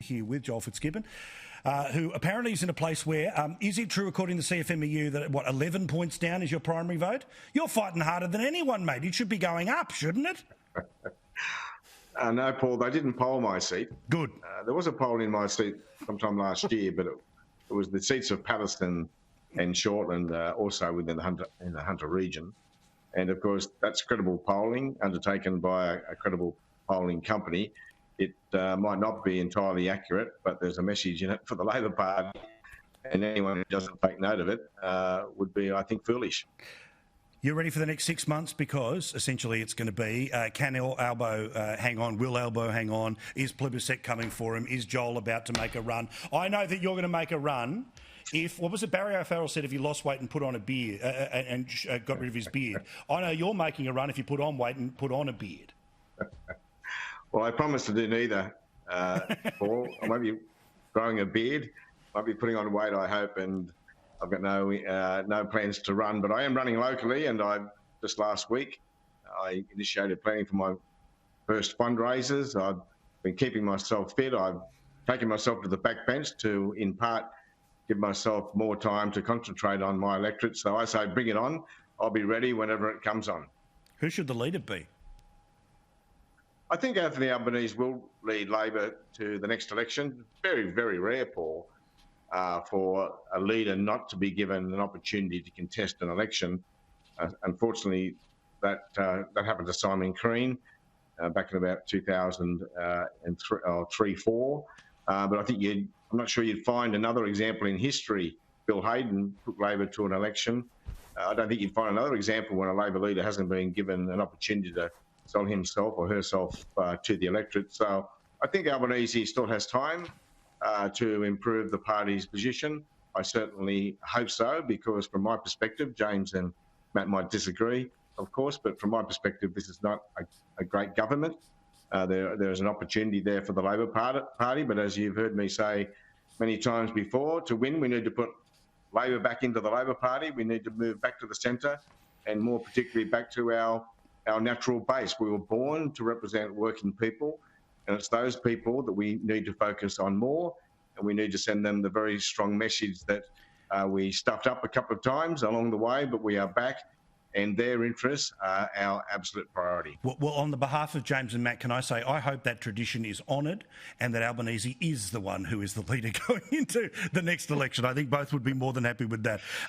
Here with Joel Fitzgibbon, who apparently is in a place where, is it true according to the CFMEU that, 11 points down is your primary vote? You're fighting harder than anyone, mate. It should be going up, shouldn't it? No, Paul, they didn't poll my seat. Good. There was a poll in my seat sometime last year, but it was the seats of Patterson and Shortland, also within the Hunter region. And, of course, that's credible polling undertaken by a credible polling company. It might not be entirely accurate, but there's a message in it for the Labor Party, and anyone who doesn't take note of it would be, I think, foolish. You're ready for the next 6 months because, essentially, it's going to be, can Albo hang on? Will Albo hang on? Is Plibiscite coming for him? Is Joel about to make a run? I know that you're going to make a run if, what was it, Barry O'Farrell said if he lost weight and put on a beard and got rid of his beard. I know you're making a run if you put on weight and put on a beard. Well, I promise to do neither, Paul. I won't be growing a beard. I won't be putting on weight, I hope, and I've got no plans to run. But I am running locally, and just last week I initiated planning for my first fundraisers. I've been keeping myself fit. I've taken myself to the backbench to, in part, give myself more time to concentrate on my electorate. So I say, bring it on. I'll be ready whenever it comes on. Who should the leader be? I think Anthony Albanese will lead Labor to the next election. Very, very rare, Paul, for a leader not to be given an opportunity to contest an election. Unfortunately, that happened to Simon Crean back in about 2003-04. But I think I'm not sure you'd find another example in history. Bill Hayden took Labor to an election. I don't think you'd find another example when a Labor leader hasn't been given an opportunity to sell himself or herself to the electorate. So I think Albanese still has time to improve the party's position. I certainly hope so, because from my perspective, James and Matt might disagree, of course, but from my perspective, this is not a great government. There is an opportunity there for the Labor Party, but as you've heard me say many times before, to win, we need to put Labor back into the Labor Party. We need to move back to the centre, and more particularly back to our natural base. We were born to represent working people, and it's those people that we need to focus on more, and we need to send them the very strong message that we stuffed up a couple of times along the way, but we are back, and their interests are our absolute priority. Well, on the behalf of James and Matt, can I say I hope that tradition is honoured and that Albanese is the one who is the leader going into the next election. I think both would be more than happy with that.